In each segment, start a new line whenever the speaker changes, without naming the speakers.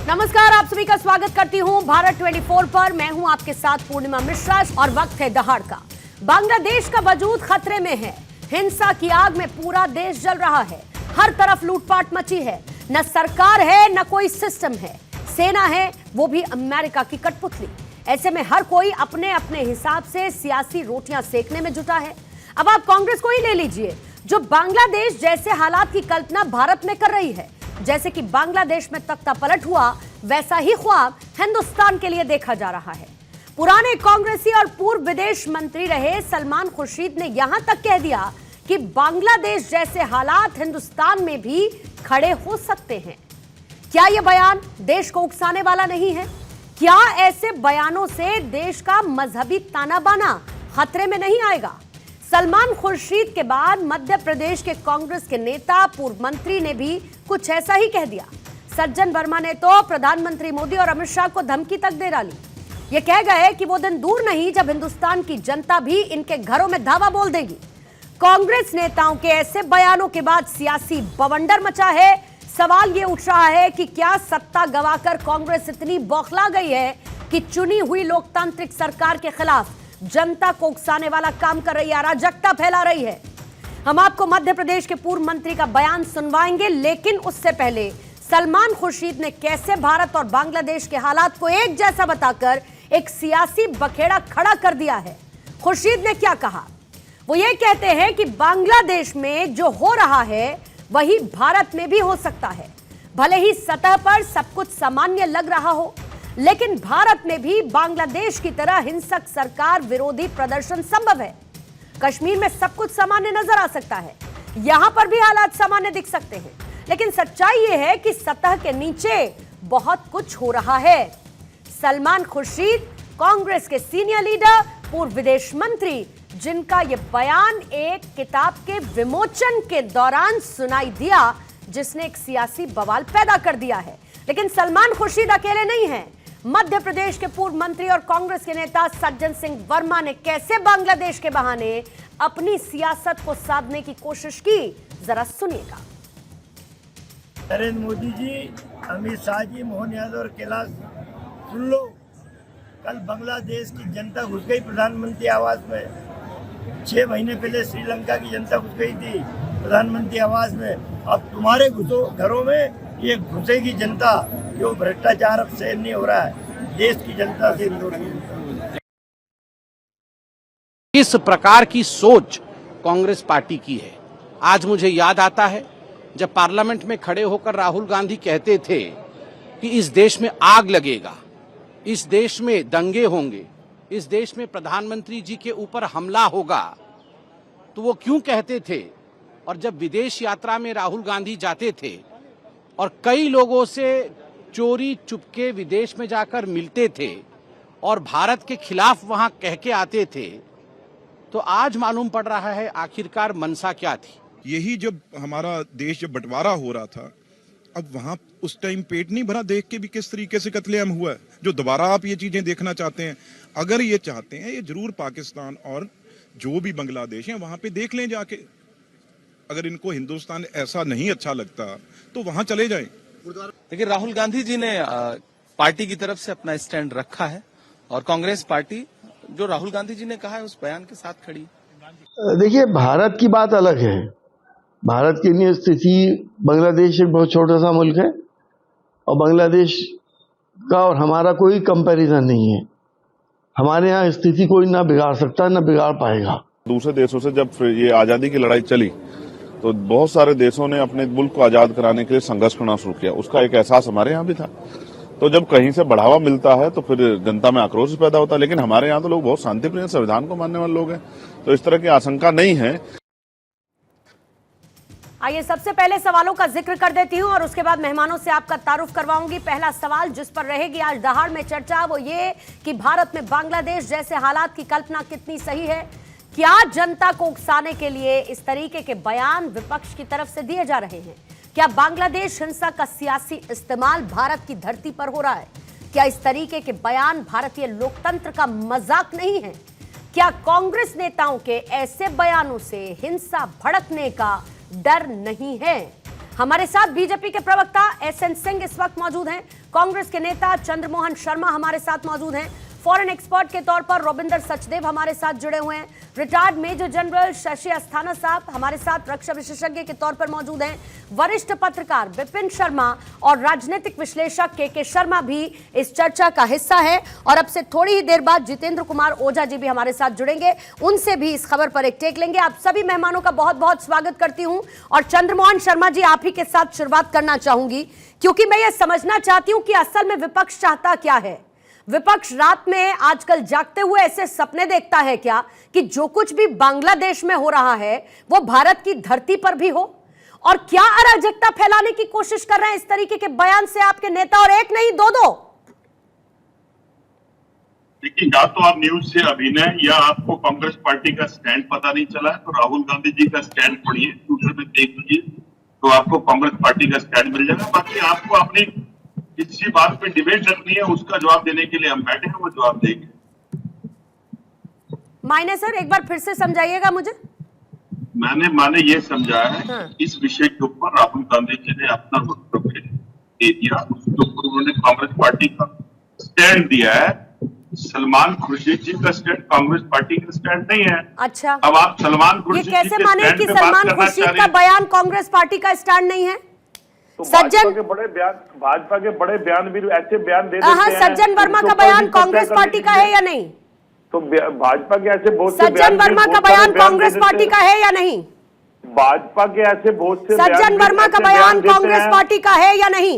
नमस्कार, आप सभी का स्वागत करती हूं भारत 24 पर। मैं हूं आपके साथ पूर्णिमा मिश्रा और वक्त है दहाड़ का। बांग्लादेश का वजूद खतरे में है। हिंसा की आग में पूरा देश जल रहा है। हर तरफ लूटपाट मची है। न सरकार है न कोई सिस्टम है। सेना है, वो भी अमेरिका की कठपुतली। ऐसे में हर कोई अपने अपने हिसाब से सियासी रोटियां सेकने में जुटा है। अब आप कांग्रेस को ही ले लीजिए, जो बांग्लादेश जैसे हालात की कल्पना भारत में कर रही है। जैसे कि बांग्लादेश में तख्ता पलट हुआ, वैसा ही ख्वाब हिंदुस्तान के लिए देखा जा रहा है। पुराने कांग्रेसी और पूर्व विदेश मंत्री रहे सलमान खुर्शीद ने यहां तक कह दिया कि बांग्लादेश जैसे हालात हिंदुस्तान में भी खड़े हो सकते हैं। क्या यह बयान देश को उकसाने वाला नहीं है? क्या ऐसे बयानों से देश का मजहबी ताना बाना खतरे में नहीं आएगा? सलमान खुर्शीद के बाद मध्य प्रदेश के कांग्रेस के नेता पूर्व मंत्री ने भी कुछ ऐसा ही कह दिया। सज्जन वर्मा ने तो प्रधानमंत्री मोदी और अमित शाह को धमकी तक दे डाली। ये कह गए कि वो दिन दूर नहीं जब हिंदुस्तान की जनता भी इनके घरों में धावा बोल देगी। कांग्रेस नेताओं के ऐसे बयानों के बाद सियासी बवंडर मचा है। सवाल ये उठ रहा है कि क्या सत्ता गंवाकर कांग्रेस इतनी बौखला गई है कि चुनी हुई लोकतांत्रिक सरकार के खिलाफ जनता को उकसाने वाला काम कर रही है, अराजकता फैला रही है। हम आपको मध्य प्रदेश के पूर्व मंत्री का बयान सुनवाएंगे, लेकिन उससे पहले सलमान खुर्शीद ने कैसे भारत और बांग्लादेश के हालात को एक जैसा बताकर एक सियासी बखेड़ा खड़ा कर दिया है। खुर्शीद ने क्या कहा? वो ये कहते हैं कि बांग्लादेश में जो हो रहा है वही भारत में भी हो सकता है। भले ही सतह पर सब कुछ सामान्य लग रहा हो, लेकिन भारत में भी बांग्लादेश की तरह हिंसक सरकार विरोधी प्रदर्शन संभव है। कश्मीर में सब कुछ सामान्य नजर आ सकता है, यहां पर भी हालात सामान्य दिख सकते हैं, लेकिन सच्चाई यह है कि सतह के नीचे बहुत कुछ हो रहा है। सलमान खुर्शीद, कांग्रेस के सीनियर लीडर, पूर्व विदेश मंत्री, जिनका यह बयान एक किताब के विमोचन के दौरान सुनाई दिया, जिसने एक सियासी बवाल पैदा कर दिया है। लेकिन सलमान खुर्शीद अकेले नहीं हैं। मध्य प्रदेश के पूर्व मंत्री और कांग्रेस के नेता सज्जन सिंह वर्मा ने कैसे बांग्लादेश के बहाने अपनी सियासत को साधने की कोशिश की, जरा सुनिएगा।
नरेंद्र मोदी जी, अमित शाह जी, मोहन यादव और कैलाश, सुन लो, कल बांग्लादेश की जनता घुस गई प्रधानमंत्री आवास में। 6 महीने पहले श्रीलंका की जनता घुस गई थी प्रधानमंत्री आवास में। अब तुम्हारे घुसो घरों में ये घुसेगी जनता, जो भ्रष्टाचार अब सहन नहीं हो रहा है। देश की जनता से
इस प्रकार की सोच कांग्रेस पार्टी की है। आज मुझे याद आता है जब पार्लियामेंट में खड़े होकर राहुल गांधी कहते थे कि इस देश में आग लगेगा, इस देश में दंगे होंगे, इस देश में प्रधानमंत्री जी के ऊपर हमला होगा। तो वो क्यों कहते थे? और जब विदेश यात्रा में राहुल गांधी जाते थे और कई लोगों से चोरी चुपके विदेश में जाकर मिलते थे और भारत के खिलाफ वहां कह के आते थे, तो आज मालूम पड़ रहा है आखिरकार मनसा क्या थी।
यही जब हमारा देश जब बंटवारा हो रहा था, अब वहां उस टाइम पेट नहीं भरा देख के भी किस तरीके से कत्लेआम हुआ है। जो दोबारा आप ये चीजें देखना चाहते हैं, अगर ये चाहते हैं, ये जरूर पाकिस्तान और जो भी बांग्लादेश है वहां पे देख लें जाके। अगर इनको हिंदुस्तान ऐसा नहीं अच्छा लगता तो वहां चले जाएं।
देखिए, राहुल गांधी जी ने पार्टी की तरफ से अपना स्टैंड रखा है और कांग्रेस पार्टी जो राहुल गांधी जी ने कहा है उस बयान के साथ खड़ी है।
देखिए, भारत की बात अलग है। भारत की लिए स्थिति, बांग्लादेश एक बहुत छोटा सा मुल्क है और बांग्लादेश का और हमारा कोई कंपैरिजन नहीं है। हमारे यहाँ स्थिति कोई ना बिगाड़ सकता ना बिगाड़ पाएगा।
दूसरे देशों से जब ये आजादी की लड़ाई चली तो बहुत सारे देशों ने अपने मुल्क को आजाद कराने के लिए संघर्ष करना शुरू किया। उसका एक एहसास हमारे यहाँ भी था। तो जब कहीं से बढ़ावा मिलता है तो फिर जनता में आक्रोश पैदा होता है। लेकिन हमारे यहाँ तो लोग बहुत शांतिप्रिय, संविधान को मानने वाले लोग हैं, तो इस तरह की आशंका नहीं है।
आइए सबसे पहले सवालों का जिक्र कर देती हूं और उसके बाद मेहमानों से आपका तारुफ करवाऊंगी। पहला सवाल जिस पर रहेगी आज दहाड़ में चर्चा, वो ये कि भारत में बांग्लादेश जैसे हालात की कल्पना कितनी सही है। क्या जनता को उकसाने के लिए इस तरीके के बयान विपक्ष की तरफ से दिए जा रहे हैं? क्या बांग्लादेश हिंसा का सियासी इस्तेमाल भारत की धरती पर हो रहा है? क्या इस तरीके के बयान भारतीय लोकतंत्र का मजाक नहीं है? क्या कांग्रेस नेताओं के ऐसे बयानों से हिंसा भड़कने का डर नहीं है? हमारे साथ बीजेपी के प्रवक्ता एसएन सिंह इस वक्त मौजूद हैं। कांग्रेस के नेता चंद्रमोहन शर्मा हमारे साथ मौजूद हैं। फॉरेन एक्सपर्ट के तौर पर रविंदर सचदेव हमारे साथ जुड़े हुए हैं। Retired major general Shashi Asthana साहब हमारे साथ रक्षा विशेषज्ञ के तौर पर मौजूद हैं। वरिष्ठ पत्रकार विपिन शर्मा और राजनीतिक विश्लेषक के शर्मा भी इस चर्चा का हिस्सा है। और अब से थोड़ी ही देर बाद जितेंद्र कुमार ओझा जी भी हमारे साथ जुड़ेंगे, उनसे भी इस खबर पर एक टेक लेंगे। आप सभी मेहमानों का बहुत बहुत स्वागत करती हूं। और चंद्रमोहन शर्मा जी, आप ही के साथ शुरुआत करना चाहूंगी, क्योंकि मैं ये समझना चाहती हूं कि असल में विपक्ष चाहता क्या है। विपक्ष रात में आजकल जागते हुए ऐसे सपने देखता है क्या कि जो कुछ भी बांग्लादेश में हो रहा है वो भारत की धरती पर भी हो? और क्या अराजकता फैलाने की कोशिश कर रहे हैं इस तरीके के बयान से आपके नेता, और एक नहीं दो?
देखिए, या तो आप न्यूज से अभिनय या आपको कांग्रेस पार्टी का स्टैंड पता नहीं चला है, तो राहुल गांधी जी का स्टैंड पढ़िए, ट्विटर में देख लीजिए, तो आपको कांग्रेस पार्टी का स्टैंड मिल जाएगा। बाकी आपको अपनी किसी बात पे डिबेट रखनी है, उसका जवाब देने के लिए हम बैठे हैं, वो जवाब देंगे।
मायने सर एक बार फिर से समझाइएगा मुझे।
मैंने ये समझाया है कि इस विषय के ऊपर राहुल गांधी जी ने अपना वक्तव्य दिया, उसके ऊपर उन्होंने कांग्रेस पार्टी का स्टैंड दिया है। सलमान खुर्शीद जी का स्टैंड कांग्रेस पार्टी का स्टैंड नहीं है।
अच्छा,
अब आप सलमान खुर्शीद
ये कैसे माने कि सलमान खुर्शीद का बयान कांग्रेस पार्टी का स्टैंड नहीं है?
तो
सज्जन
के बड़े बयान, भाजपा के बड़े बयान भी ऐसे बयान दे देते हैं।
सज्जन वर्मा का बयान कांग्रेस पार्टी का है या नहीं?
तो भाजपा के ऐसे बहुत से
सज्जन वर्मा का बयान कांग्रेस पार्टी का है या नहीं?
भाजपा के ऐसे बहुत से
सज्जन वर्मा का बयान कांग्रेस पार्टी का है या नहीं?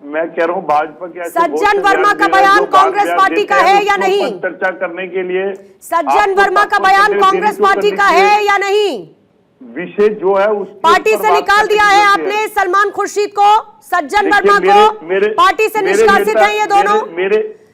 मैं कह रहा हूँ भाजपा के ऐसे
सज्जन वर्मा का बयान कांग्रेस पार्टी का है या नहीं?
चर्चा करने के लिए
सज्जन वर्मा का बयान कांग्रेस पार्टी का है या नहीं?
विषय जो है उस
पार्टी से निकाल दिया है आपने सलमान खुर्शीद को, सज्जन वर्मा को पार्टी से निष्कासित हैं।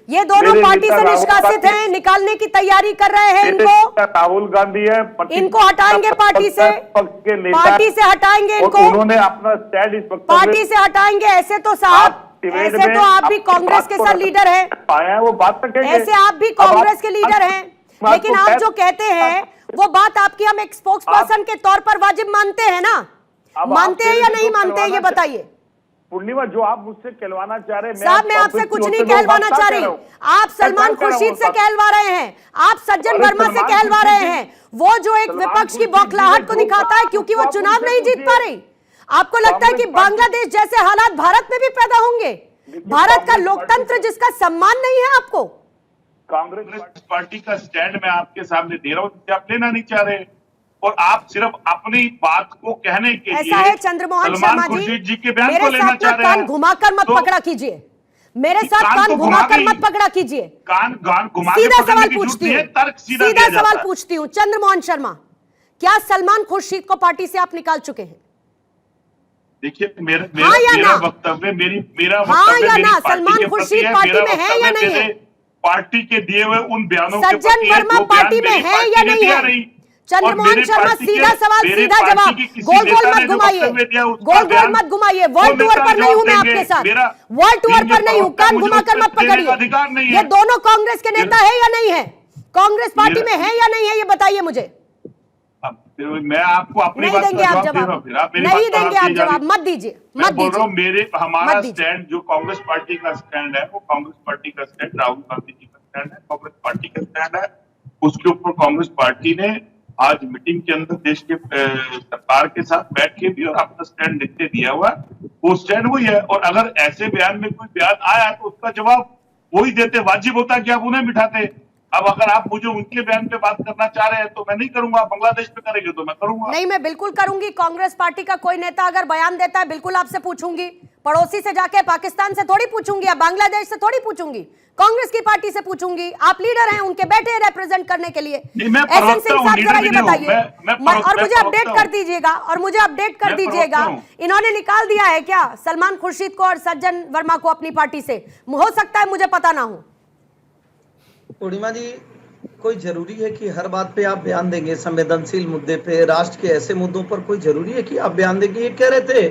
ये दोनों पार्टी से निष्कासित हैं, निकालने की तैयारी कर रहे हैं इनको।
राहुल गांधी है,
इनको हटाएंगे पार्टी से, पार्टी से हटाएंगे इनको,
उन्होंने अपना स्टैंड इस वक्त
पार्टी से हटाएंगे। ऐसे तो साहब, ऐसे तो आप भी कांग्रेस के साथ लीडर हैं,
वो बात तक
ऐसे आप भी कांग्रेस के लीडर हैं, लेकिन आप जो कहते हैं वो बात आपकी हम एक स्पोक्स पर्सन के तौर पर वाजिब मानते हैं ना? मानते हैं या नहीं मानते हैं, ये बताइए।
पूर्णिमा, जो आप मुझसे कहलवाना चाह रहे हैं,
साहब मैं आपसे कुछ नहीं कहलवाना चाह रही। आप सलमान खुर्शीद से कहलवा रहे हैं, आप सज्जन वर्मा से कहलवा रहे हैं। वो जो एक विपक्ष की बौखलाहट को दिखाता है क्योंकि वो चुनाव नहीं जीत पा रही। आपको लगता है कि बांग्लादेश जैसे हालात भारत में भी पैदा होंगे? भारत का लोकतंत्र जिसका सम्मान नहीं है आपको?
कांग्रेस पार्टी का स्टैंड मैं आपके सामने दे रहा हूँ, आप लेना नहीं चाह रहे, और आप सिर्फ अपनी बात को कहने के लिए
ऐसा है चंद्रमोहन शर्मा जी,
के बयान को लेना चाह रहे हैं।
कान घुमाकर मत पकड़ा कीजिए, मेरे साथ कान घुमाकर मत पकड़ा कीजिए।
कान घुमा,
सीधा सवाल पूछती हूँ, सीधा सवाल पूछती हूँ। चंद्रमोहन शर्मा, क्या सलमान खुर्शीद को पार्टी से आप निकाल चुके हैं?
देखिए, मेरा वक्तव्य, मेरा वक्तव्य
सलमान खुर्शीद पार्टी में है या नहीं है?
पार्टी के दिए हुए उन बयानों के
सज्जन वर्मा पार्टी में है या नहीं है? चंद्रमोहन शर्मा, सीधा सवाल सीधा जवाब, गोल गोल मत घुमाइए, गोल गोल मत घुमाइए। वर्ल्ड टूर पर नहीं हूं मैं आपके साथ, वर्ल्ड टूर पर नहीं हूं, कान घुमाकर मत पकड़िए। ये दोनों कांग्रेस के नेता है या नहीं है? कांग्रेस पार्टी में है या नहीं है, ये बताइए मुझे।
मैं आपको अपनी
नहीं देंगे आप जवाब, नहीं देंगे आप जवाब, मत दीजिए, मत दीजिए।
हमारा स्टैंड जो कांग्रेस पार्टी का स्टैंड है, वो कांग्रेस पार्टी का स्टैंड, राहुल गांधी जी का स्टैंड है, कांग्रेस पार्टी का स्टैंड है। उसके ऊपर कांग्रेस पार्टी ने आज मीटिंग के अंदर देश के सरकार के साथ बैठ के भी और अपना स्टैंड लिख के दिया हुआ, वो स्टैंड वही है। और अगर ऐसे बयान में कोई बयान आया तो उसका जवाब वही देते, वाजिब होता कि आप उन्हें बिठाते। अब अगर आप मुझे उनके बयान पे बात करना चाह रहे हैं तो मैं नहीं करूंगा, बांग्लादेश पे करेंगे तो मैं करूंगा।
नहीं, मैं बिल्कुल करूंगी। कांग्रेस पार्टी का कोई नेता अगर बयान देता है बिल्कुल आपसे पूछूंगी, पड़ोसी से जाके पाकिस्तान से थोड़ी पूछूंगी या बांग्लादेश से थोड़ी पूछूंगी, कांग्रेस की पार्टी से पूछूंगी। आप लीडर हैं, उनके बैठे हैं रिप्रेजेंट करने के लिए। एसएन सिंह साहब जरा ये बताइए, और मुझे अपडेट कर दीजिएगा, और मुझे अपडेट कर दीजिएगा, इन्होंने निकाल दिया है क्या सलमान खुर्शीद को और सज्जन वर्मा को अपनी पार्टी से? हो सकता है मुझे पता ना हो।
पूर्णिमा जी, कोई जरूरी है कि हर बात पे आप बयान देंगे? संवेदनशील मुद्दे पे, राष्ट्र के ऐसे मुद्दों पर कोई जरूरी है कि आप बयान देंगे? ये कह रहे थे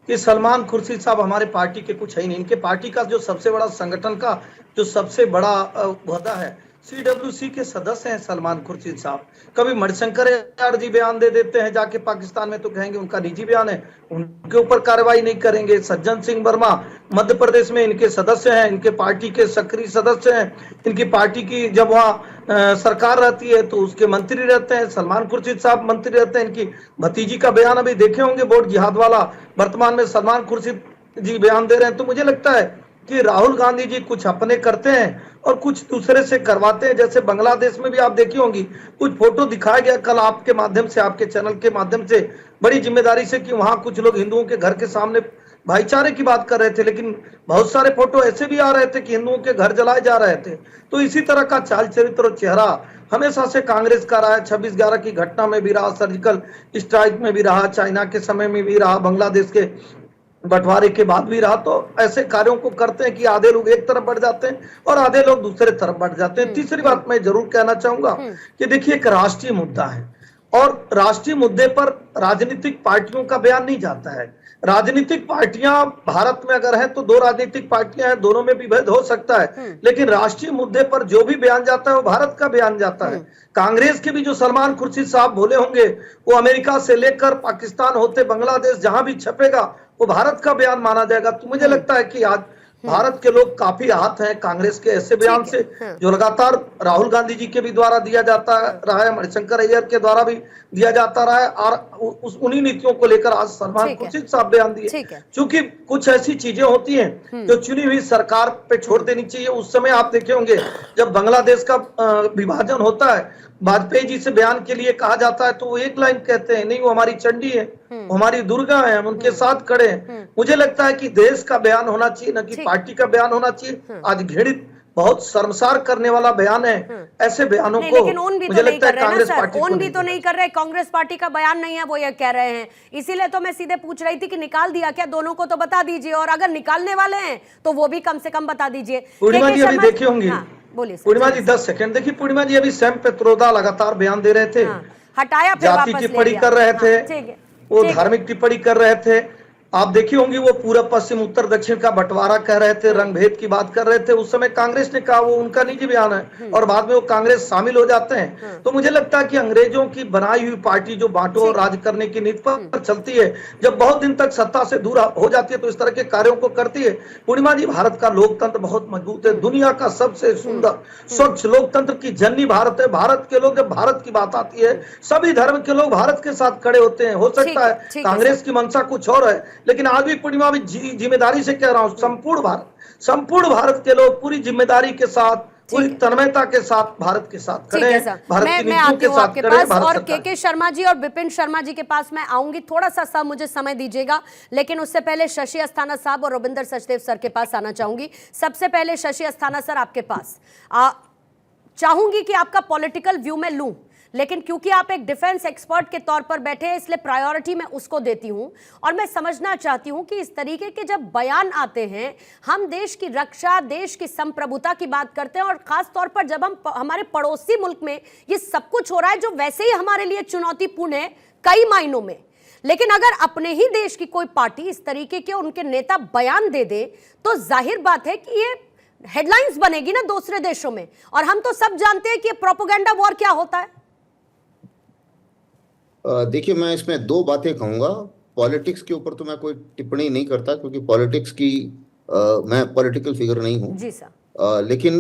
कि सलमान खुर्शीद साहब हमारे पार्टी के कुछ है ही नहीं, इनके पार्टी का जो सबसे बड़ा संगठन का जो सबसे बड़ा ओहदा है CWC के सदस्य हैं सलमान खुर्शीद साहब। कभी मणिशंकर यार जी बयान दे देते हैं जाके पाकिस्तान में, तो कहेंगे उनका निजी बयान है, उनके ऊपर कार्रवाई नहीं करेंगे। सज्जन सिंह वर्मा मध्य प्रदेश में इनके सदस्य हैं, इनके पार्टी के सक्रिय सदस्य हैं, इनकी पार्टी की जब वहाँ सरकार रहती है तो उसके मंत्री रहते हैं। सलमान खुर्शीद साहब मंत्री रहते हैं। इनकी भतीजी का बयान अभी देखे होंगे, वोट जिहाद वाला, वर्तमान में सलमान खुर्शीद जी बयान दे रहे हैं। तो मुझे लगता है कि राहुल गांधी जी कुछ अपने करते हैं और कुछ दूसरे से करवाते हैं। जैसे बांग्लादेश में भी आप देखी होंगी, कुछ फोटो दिखाया गया कल आपके माध्यम से, आपके चैनल के माध्यम से, बड़ी जिम्मेदारी से, कि वहां कुछ लोग हिंदुओं के घर के सामने भाईचारे की बात कर रहे थे, लेकिन बहुत सारे फोटो ऐसे भी आ रहे थे कि हिंदुओं के घर जलाए जा रहे थे। तो इसी तरह का चाल चरित्र और चेहरा हमेशा से कांग्रेस का रहा है। 26/11 की घटना में भी रहा, सर्जिकल स्ट्राइक में भी रहा, चाइना के समय में भी रहा, बांग्लादेश के बंटवारे के बाद भी रहा। तो ऐसे कार्यों को करते हैं कि आधे लोग एक तरफ बढ़ जाते हैं और आधे लोग दूसरे तरफ बढ़ जाते हैं। तीसरी बात मैं जरूर कहना चाहूंगा कि देखिए, एक राष्ट्रीय मुद्दा है और राष्ट्रीय मुद्दे पर राजनीतिक पार्टियों का बयान नहीं जाता है। राजनीतिक पार्टियां भारत में अगर है तो 2 राजनीतिक पार्टियां हैं, दोनों में विभेद हो सकता है, लेकिन राष्ट्रीय मुद्दे पर जो भी बयान जाता है वो भारत का बयान जाता है। कांग्रेस के भी जो सलमान खुर्शीद साहब बोले होंगे, वो अमेरिका से लेकर पाकिस्तान होते बांग्लादेश जहां भी छपेगा वो भारत का बयान माना जाएगा। तो मुझे लगता है कि आज भारत के लोग काफी आहत हैं कांग्रेस के ऐसे बयान से, जो लगातार राहुल गांधी जी के भी द्वारा दिया जाता रहा है, मणिशंकर अय्यर के द्वारा भी दिया जाता रहा है, और उन्हीं नीतियों को लेकर आज सलमान खुर्शीद साहब बयान दिए। क्योंकि कुछ ऐसी चीजें होती हैं जो चुनी हुई सरकार पे छोड़ देनी चाहिए। उस समय आप देखे होंगे जब बांग्लादेश का विभाजन होता है, वाजपेयी जी से बयान के लिए कहा जाता है तो वो एक लाइन कहते हैं, नहीं वो हमारी चंडी है, वो हमारी दुर्गा है, हम उनके साथ खड़े हैं। मुझे लगता है कि देश का बयान होना चाहिए, न कि पार्टी का बयान होना चाहिए। आज घृणित, बहुत शर्मसार करने वाला बयान है। ऐसे बयानों को मुझे लगता है कांग्रेस पार्टी
ओन भी तो नहीं कर रहे, कांग्रेस पार्टी का बयान नहीं है वो ये कह रहे हैं। इसीलिए तो मैं सीधे पूछ रही थी कि निकाल दिया क्या, दोनों को तो बता दीजिए, और अगर निकालने वाले हैं तो वो भी कम से कम बता दीजिए।
पूर्णिमा जी अभी देखी होंगी,
बोलिए
पूर्णिमा जी 10 सेकंड देखिए। पूर्णिमा जी अभी सैम पित्रोदा लगातार बयान दे रहे थे,
हटाया,
जाति टिप्पणी कर रहे थे, वो धार्मिक टिप्पणी कर रहे थे। आप देखी होंगी वो पूर्व पश्चिम उत्तर दक्षिण का बंटवारा कह रहे थे, रंग भेद की बात कर रहे थे। उस समय कांग्रेस ने कहा वो उनका निजी बयान है, और बाद में वो कांग्रेस शामिल हो जाते हैं। तो मुझे लगता है कि अंग्रेजों की बनाई हुई पार्टी जो बांटो और राज करने की नीति पर चलती है, जब बहुत दिन तक सत्ता से दूर हो जाती है तो इस तरह के कार्यों को करती है। पूर्णिमा जी, भारत का लोकतंत्र बहुत मजबूत है, दुनिया का सबसे सुंदर स्वच्छ लोकतंत्र की जननी भारत है। भारत के लोग, जब भारत की बात आती है, सभी धर्म के लोग भारत के साथ खड़े होते हैं। हो सकता है कांग्रेस की मंशा कुछ और है, लेकिन आज भी पूर्णिमा भी जिम्मेदारी से कह रहा हूं, संपूर्ण भारत के लोग पूरी जिम्मेदारी के साथ, पूरी तन्मयता के साथ भारत के साथ खड़े हैं, भारत की नीतियों के साथ खड़े हैं।
और के शर्मा जी और विपिन शर्मा जी के पास मैं आऊंगी, थोड़ा सा सब मुझे समय दीजिएगा, लेकिन उससे पहले शशि अस्थाना साहब और रविंदर सचदेव सर के पास आना चाहूंगी। सबसे पहले शशि अस्थाना सर आपके पास चाहूंगी कि आपका पॉलिटिकल व्यू में लूं, लेकिन क्योंकि आप एक डिफेंस एक्सपर्ट के तौर पर बैठे हैं इसलिए प्रायोरिटी मैं उसको देती हूं। और मैं समझना चाहती हूं कि इस तरीके के जब बयान आते हैं, हम देश की रक्षा, देश की संप्रभुता की बात करते हैं, और खास तौर पर जब हम हमारे पड़ोसी मुल्क में ये सब कुछ हो रहा है जो वैसे ही हमारे लिए चुनौतीपूर्ण है कई मायनों में, लेकिन अगर अपने ही देश की कोई पार्टी इस तरीके के उनके नेता बयान दे दे तो जाहिर बात है कि ये हेडलाइंस बनेगी ना दूसरे देशों में। और हम तो सब जानते हैं कि प्रोपेगेंडा वॉर क्या होता है।
देखिए, मैं इसमें 2 बातें कहूंगा। पॉलिटिक्स के ऊपर तो मैं कोई टिप्पणी नहीं करता, क्योंकि पॉलिटिक्स की मैं पॉलिटिकल फिगर नहीं हूं
जी सर।
लेकिन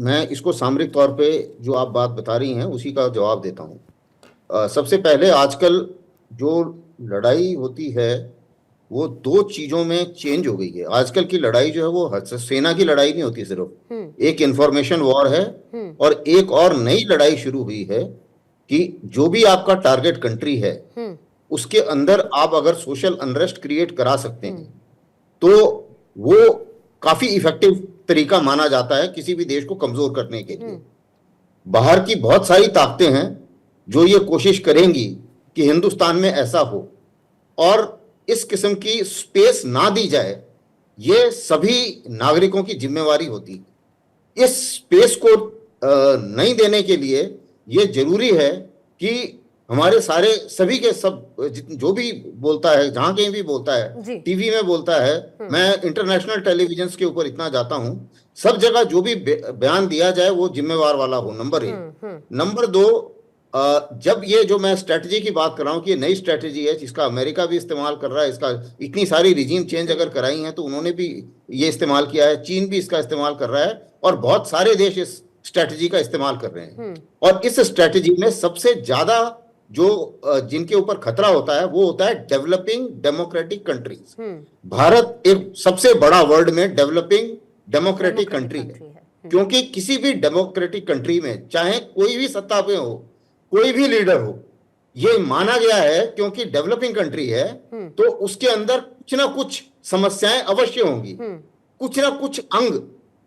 मैं इसको सामरिक तौर पे जो आप बात बता रही हैं उसी का जवाब देता हूं। सबसे पहले, आजकल जो लड़ाई होती है वो 2 चीजों में चेंज हो गई है। आजकल की लड़ाई जो है वो सेना की लड़ाई नहीं होती सिर्फ, एक इंफॉर्मेशन वॉर है, और एक और नई लड़ाई शुरू हुई है कि जो भी आपका टारगेट कंट्री है उसके अंदर आप अगर सोशल अनरेस्ट क्रिएट करा सकते हैं तो वो काफी इफेक्टिव तरीका माना जाता है किसी भी देश को कमजोर करने के लिए। बाहर की बहुत सारी ताकतें हैं जो ये कोशिश करेंगी कि हिंदुस्तान में ऐसा हो और इस किस्म की स्पेस ना दी जाए, ये सभी नागरिकों की जिम्मेवारी होती। इस स्पेस को नहीं देने के लिए ये जरूरी है कि हमारे सारे सभी के सब जो भी बोलता है, जहां कहीं भी बोलता
जी।
है, टीवी में बोलता है, मैं इंटरनेशनल टेलीविजन के ऊपर इतना जाता हूं, सब जगह जो भी बयान दिया जाए वो जिम्मेवार वाला हो, नंबर 1। नंबर 2, जब ये जो मैं स्ट्रेटजी की बात कर रहा हूँ कि ये नई स्ट्रेटजी है जिसका अमेरिका भी इस्तेमाल कर रहा है, इसका इतनी सारी रिजीम चेंज अगर कराई है तो उन्होंने भी ये इस्तेमाल किया है, चीन भी इसका इस्तेमाल कर रहा है और बहुत सारे देश इस स्ट्रेटजी का इस्तेमाल कर रहे हैं। और इस स्ट्रेटजी में सबसे ज्यादा जो जिनके ऊपर खतरा होता है वो होता है डेवलपिंग डेमोक्रेटिक कंट्रीज। भारत एक सबसे बड़ा वर्ल्ड में डेवलपिंग डेमोक्रेटिक कंट्री है, क्योंकि किसी भी डेमोक्रेटिक कंट्री में चाहे कोई भी सत्ता पे हो, कोई भी लीडर हो, ये माना गया है क्योंकि डेवलपिंग कंट्री है तो उसके अंदर कुछ ना कुछ समस्याएं अवश्य होंगी, कुछ ना कुछ अंग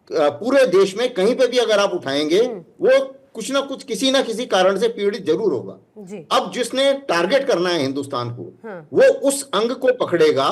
पूरे देश में कहीं पे भी अगर आप उठाएंगे वो कुछ ना कुछ किसी ना किसी कारण से पीड़ित जरूर होगा
जी।
अब जिसने टारगेट करना है हिंदुस्तान को, वो उस अंग को पकड़ेगा,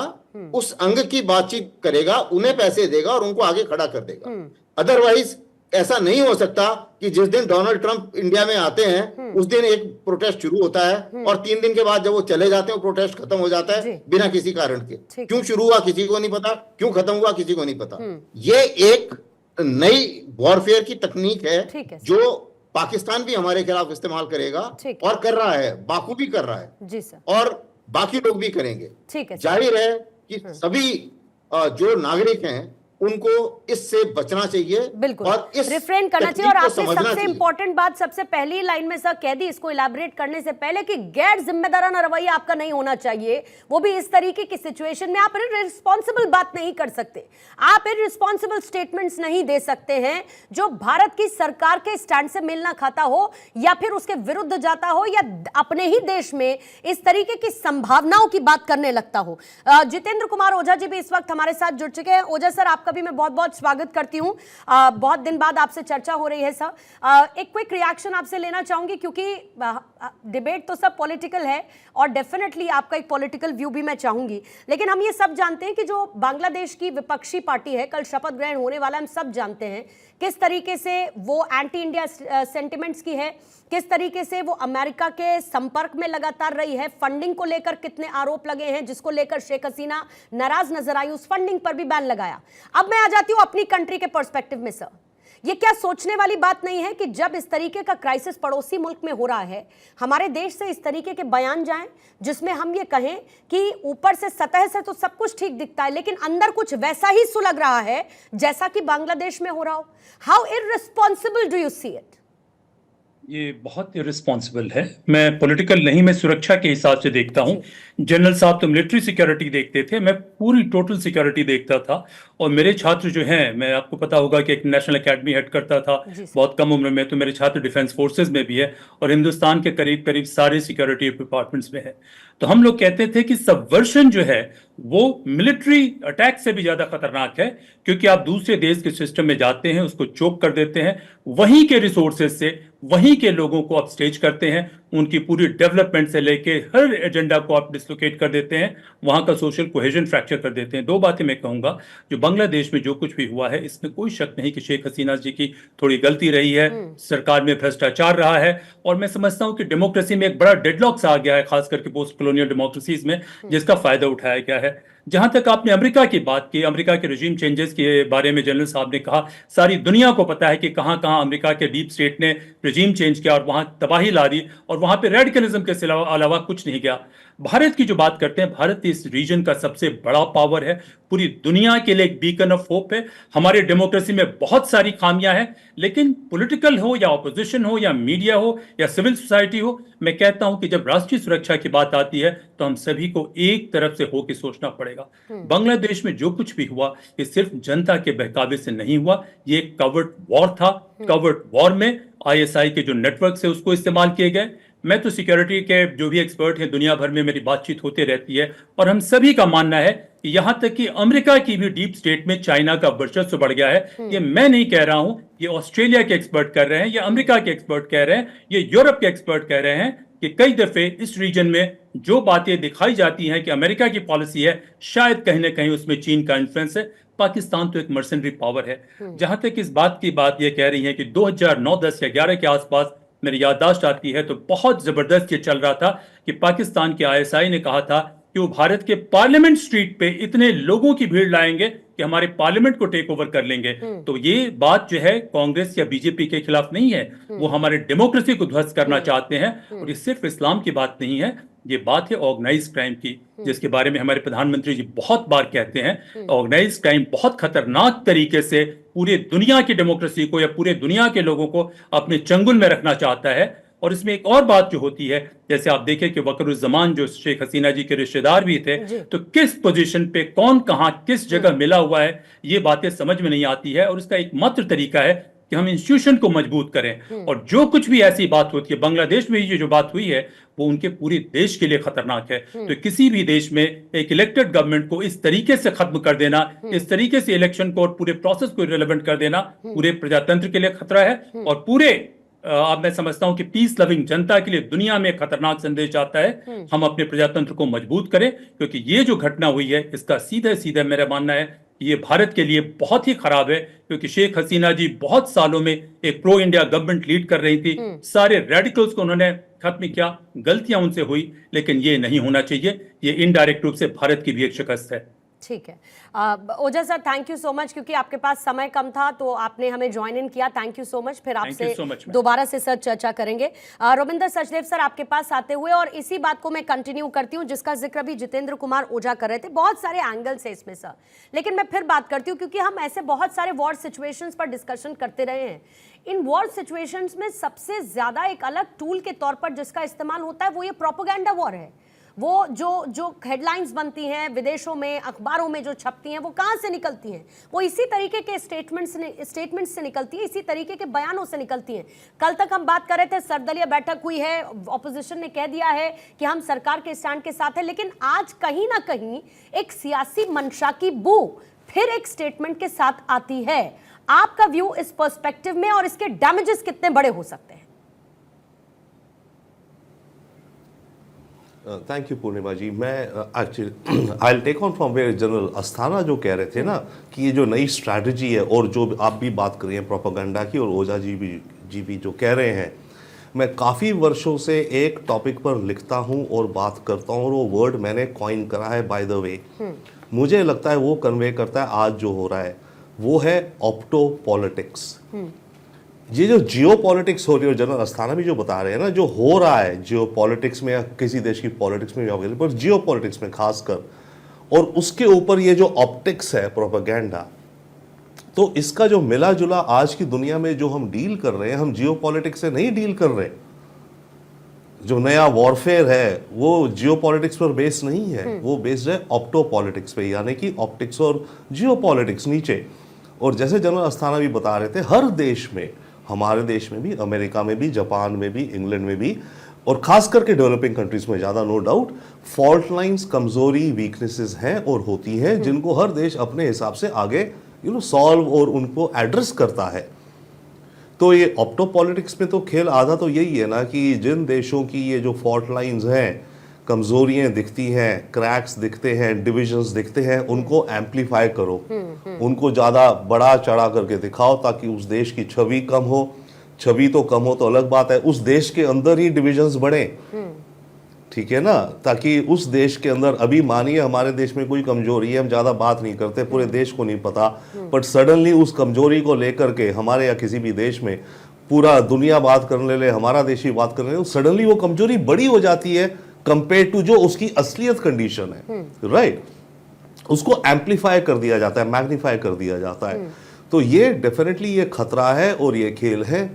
उस अंग की बातचीत करेगा, उन्हें पैसे देगा और उनको आगे खड़ा कर देगा। अदरवाइज ऐसा नहीं हो सकता कि जिस दिन डोनाल्ड ट्रंप इंडिया में आते हैं उस दिन एक प्रोटेस्ट शुरू होता है और 3 दिन के बाद जब वो चले जाते हैं वो प्रोटेस्ट खत्म हो जाता है बिना किसी कारण के। क्यों शुरू हुआ किसी को नहीं पता, क्यों खत्म हुआ किसी को नहीं पता। ये एक नई वॉरफेयर की तकनीक है जो पाकिस्तान भी हमारे खिलाफ इस्तेमाल करेगा और कर रहा है, बाखूबी कर रहा है
जी सर,
और बाकी लोग भी करेंगे।
ठीक है,
जाहिर है कि सभी जो नागरिक हैं उनको इससे बचना चाहिए,
बिल्कुल,
और इस
रिफ्रेन करना चाहिए। और आपने सबसे
चाहिए।
इंपॉर्टेंट बात सबसे पहली लाइन में सर कह दी, इसको इलैबोरेट करने से पहले, कि गैर जिम्मेदाराना रवैया आपका नहीं होना चाहिए, वो भी इस तरीके की सिचुएशन में। आप इररिस्पॉन्सिबल बात नहीं कर सकते, आप इररिस्पॉन्सिबल स्टेटमेंट्स नहीं दे सकते हैं जो भारत की सरकार के स्टैंड से मिलना खाता हो या फिर उसके विरुद्ध जाता हो या अपने ही देश में इस तरीके की संभावनाओं की बात करने लगता हो। जितेंद्र कुमार ओझा जी भी इस वक्त हमारे साथ जुड़ चुके हैं। ओझा सर, आपका भी मैं बहुत बहुत स्वागत करती हूं, बहुत दिन बाद आपसे चर्चा हो रही है सर। एक क्विक रिएक्शन आपसे लेना चाहूंगी, क्योंकि डिबेट तो सब पॉलिटिकल है और डेफिनेटली आपका एक पॉलिटिकल व्यू भी मैं चाहूंगी, लेकिन हम ये सब जानते हैं कि जो बांग्लादेश की विपक्षी पार्टी है, कल शपथ ग्रहण होने वाला, हम सब जानते हैं किस तरीके से वो एंटी इंडिया सेंटिमेंट्स की है, किस तरीके से वो अमेरिका के संपर्क में लगातार रही है, फंडिंग को लेकर कितने आरोप लगे हैं जिसको लेकर शेख हसीना नाराज नजर आई, उस फंडिंग पर भी बैन लगाया। अब मैं आ जाती हूं अपनी कंट्री के पर्सपेक्टिव में सर, ये क्या सोचने वाली बात नहीं है कि जब इस तरीके का क्राइसिस पड़ोसी मुल्क में हो रहा है, हमारे देश से इस तरीके के बयान जाएं जिसमें हम ये कहें कि ऊपर से सतह से तो सब कुछ ठीक दिखता है लेकिन अंदर कुछ वैसा ही सुलग रहा है जैसा कि बांग्लादेश में हो रहा हो। How irresponsible do you see it?
ये बहुत इररिस्पॉन्सिबल है। मैं पॉलिटिकल नहीं, मैं सुरक्षा के हिसाब से देखता हूँ। जनरल साहब तो मिलिट्री सिक्योरिटी देखते थे, मैं पूरी टोटल सिक्योरिटी देखता था। और मेरे छात्र जो हैं, मैं आपको पता होगा कि एक नेशनल एकेडमी हेड करता था बहुत कम उम्र में, तो मेरे छात्र डिफेंस फोर्सेज में भी है और हिंदुस्तान के करीब करीब सारे सिक्योरिटी डिपार्टमेंट्स में है। तो हम लोग कहते थे कि सबवर्शन जो है वो मिलिट्री अटैक से भी ज्यादा खतरनाक है, क्योंकि आप दूसरे देश के सिस्टम में जाते हैं, उसको चोक कर देते हैं, वहीं के रिसोर्सेज से वहीं के लोगों को आप स्टेज करते हैं, उनकी पूरी डेवलपमेंट से लेके हर एजेंडा को आप डिसलोकेट कर देते हैं, वहां का सोशल कोहेजन फ्रैक्चर कर देते हैं। 2 बातें मैं कहूंगा, जो बांग्लादेश में जो कुछ भी हुआ है इसमें कोई शक नहीं कि शेख हसीना जी की थोड़ी गलती रही है, सरकार में भ्रष्टाचार रहा है, और मैं समझता हूं कि डेमोक्रेसी में एक बड़ा डेडलॉक्स आ गया है, खास करके पोस्ट कॉलोनियल डेमोक्रेसीज में, जिसका फायदा उठाया गया है। जहां तक आपने अमेरिका की बात की, अमेरिका के रिजीम चेंजेस के बारे में जनरल साहब ने कहा, सारी दुनिया को पता है कि कहां कहां अमेरिका के डीप स्टेट ने रिजीम चेंज किया और वहां तबाही ला दी, और वहां पे रेडिकलिज्म के अलावा कुछ नहीं गया। भारत की जो बात करते हैं, भारत इस रीजन का सबसे बड़ा पावर है, पूरी दुनिया के लिए एक बीकन ऑफ होप है। हमारे डेमोक्रेसी में बहुत सारी खामियां हैं, लेकिन पॉलिटिकल हो या ऑपोजिशन हो या मीडिया हो या सिविल सोसाइटी हो, मैं कहता हूं कि जब राष्ट्रीय सुरक्षा की बात आती है तो हम सभी को एक तरफ से होकर सोचना पड़ेगा। बांग्लादेश में जो कुछ भी हुआ ये सिर्फ जनता के बहकावे से नहीं हुआ, ये एक कवर्ड वॉर था। कवर्ड वॉर में आईएसआई के जो नेटवर्क है उसको इस्तेमाल किए गए। मैं तो सिक्योरिटी के जो भी एक्सपर्ट हैं दुनिया भर में मेरी बातचीत होती रहती है, और हम सभी का मानना है कि यहां तक कि अमेरिका की भी डीप स्टेट में चाइना का वर्चस्व बढ़ गया है। ये मैं नहीं कह रहा हूं, ये ऑस्ट्रेलिया के एक्सपर्ट कर रहे हैं, ये अमेरिका के एक्सपर्ट कह रहे हैं, ये यूरोप के एक्सपर्ट कह रहे हैं कि कई दफे इस रीजन में जो बातें दिखाई जाती हैं कि अमेरिका की पॉलिसी है, शायद कहीं ना कहीं उसमें चीन का इन्फ्लुएंस है। पाकिस्तान तो एक मर्सनरी पावर है। जहां तक इस बात की बात ये कह रही है कि 2009, 10 या 11 के आसपास मेरी याददाश्त आती है तो बहुत जबरदस्त ये चल रहा था कि पाकिस्तान के ISI ने कहा था कि वो भारत के पार्लियामेंट स्ट्रीट पे इतने लोगों की भीड़ लाएंगे कि हमारे पार्लियामेंट को टेक ओवर कर लेंगे। तो ये बात जो है कांग्रेस या बीजेपी के खिलाफ नहीं है, वो हमारे डेमोक्रेसी को ध्वस्त करना चाहते हैं। और ये सिर्फ इस्लाम की बात नहीं है, ये बात है ऑर्गेनाइज क्राइम की, जिसके बारे में हमारे प्रधानमंत्री जी बहुत बार कहते हैं। ऑर्गेनाइज क्राइम बहुत खतरनाक तरीके से पूरे दुनिया की डेमोक्रेसी को या पूरे दुनिया के लोगों को अपने चंगुल में रखना चाहता है। और इसमें एक और बात जो होती है, जैसे आप देखें कि वकरुज़्ज़मान जो शेख हसीना जी के रिश्तेदार भी थे, तो किस पोजीशन पे कौन कहां किस जगह मिला हुआ है, ये बातें समझ में नहीं आती है। और इसका एकमात्र तरीका है कि हम इंस्टीट्यूशन को मजबूत करें। और जो कुछ भी ऐसी बात होती है, बांग्लादेश में ये जो बात हुई है वो उनके पूरे देश के लिए खतरनाक है। तो किसी भी देश में एक इलेक्टेड गवर्नमेंट को इस तरीके से खत्म कर देना, इस तरीके से इलेक्शन को और पूरे प्रोसेस को इरेलेवेंट कर देना पूरे प्रजातंत्र के लिए खतरा है। और पूरे अब मैं समझता हूं कि पीस लविंग जनता के लिए दुनिया में खतरनाक संदेश आता है। हम अपने प्रजातंत्र को मजबूत करें, क्योंकि ये जो घटना हुई है इसका सीधे सीधे मेरा मानना है ये भारत के लिए बहुत ही खराब है। क्योंकि शेख हसीना जी बहुत सालों में एक प्रो इंडिया गवर्नमेंट लीड कर रही थी, सारे रेडिकल्स को उन्होंने खत्म किया, गलतियां उनसे हुई, लेकिन ये नहीं होना चाहिए। ये इनडायरेक्ट रूप से भारत की भी एक शिकस्त है।
ठीक है Ojha sir, thank you so much, क्योंकि आपके पास समय कम था तो आपने हमें ज्वाइन इन किया। Thank you so much. फिर आपसे दोबारा से सर चर्चा करेंगे। रविंदर सचदेव सर आपके पास आते हुए, और इसी बात को मैं कंटिन्यू करती हूँ जिसका जिक्र भी जितेंद्र कुमार ओझा कर रहे थे। बहुत सारे एंगल्स है इसमें सर, लेकिन मैं फिर बात करती हूँ क्योंकि हम ऐसे बहुत सारे वॉर सिचुएशंस पर डिस्कशन करते रहे हैं। इन वॉर सिचुएशंस में सबसे ज्यादा एक अलग टूल के तौर पर जिसका इस्तेमाल होता है वो ये प्रोपेगेंडा वॉर है। वो जो हेडलाइंस बनती हैं विदेशों में, अखबारों में जो छपती हैं, वो कहाँ से निकलती हैं? वो इसी तरीके के स्टेटमेंट्स से निकलती हैं, इसी तरीके के बयानों से निकलती हैं। कल तक हम बात कर रहे थे, सर्वदलीय बैठक हुई है, ऑपोजिशन ने कह दिया है कि हम सरकार के स्टैंड के साथ हैं, लेकिन आज कहीं ना कहीं एक सियासी मंशा की बू फिर एक स्टेटमेंट के साथ आती है। आपका व्यू इस पर्सपेक्टिव में, और इसके डैमेजेस कितने बड़े हो सकते हैं?
Thank you Purnima ji. मैं actually I take on from where general Asthana जो कह रहे थे ना कि ये जो नई स्ट्रैटेजी है, और जो आप भी बात कर रही हैं प्रोपेगेंडा की, और ओझा जी भी जो कह रहे हैं, मैं काफ़ी वर्षों से एक टॉपिक पर लिखता हूँ और बात करता हूँ, और वो वर्ड मैंने कॉइन करा है बाय द वे। मुझे लगता है वो कन्वे करता है आज जो हो रहा है, वो है ऑप्टो पॉलिटिक्स। ये जो जियो पॉलिटिक्स हो रही है, जनरल अस्थाना भी जो बता रहे हैं ना, जो हो रहा है जियो पॉलिटिक्स में या किसी देश की पॉलिटिक्स में भी, पर जियो पॉलिटिक्स में खासकर, और उसके ऊपर ये जो ऑप्टिक्स है प्रोपेगेंडा, तो इसका जो मिला जुला आज की दुनिया में जो हम डील कर रहे हैं, हम जियो पॉलिटिक्स से नहीं डील कर रहे। जो नया वॉरफेयर है वो जियो पॉलिटिक्स पर बेस्ड नहीं है, वो बेस्ड है ऑप्टो पॉलिटिक्स पे, यानी कि ऑप्टिक्स और जियो पॉलिटिक्स नीचे। और जैसे जनरल अस्थाना भी बता रहे थे, हर देश में, हमारे देश में भी, अमेरिका में भी, जापान में भी, इंग्लैंड में भी, और खास करके डेवलपिंग कंट्रीज में ज़्यादा नो डाउट, फॉल्ट लाइंस, कमजोरी, वीकनेसेस हैं और होती हैं, जिनको हर देश अपने हिसाब से आगे सॉल्व और उनको एड्रेस करता है। तो ये ऑप्टो पॉलिटिक्स में तो खेल आधा तो यही है ना कि जिन देशों की ये जो फॉल्ट लाइंस हैं, कमजोरियां दिखती हैं, क्रैक्स दिखते हैं, डिविजन्स दिखते हैं, उनको एम्पलीफाई करो, उनको ज़्यादा बड़ा चढ़ा करके दिखाओ, ताकि उस देश की छवि कम हो। छवि तो कम हो तो अलग बात है, उस देश के अंदर ही डिविजन्स बढ़े, ठीक है ना, ताकि उस देश के अंदर, अभी मानिए हमारे देश में कोई कमजोरी है, हम ज़्यादा बात नहीं करते, पूरे देश को नहीं पता, बट सडनली उस कमजोरी को लेकर के हमारे या किसी भी देश में पूरा दुनिया बात करने ले, हमारा देश ही बात करने ले, सडनली वो कमजोरी बड़ी हो जाती है कंपेयर टू जो उसकी असलियत कंडीशन है, राइट? उसको एम्पलीफाई कर दिया जाता है, मैग्नीफाई कर दिया जाता है। तो ये डेफिनेटली ये खतरा है और ये खेल है।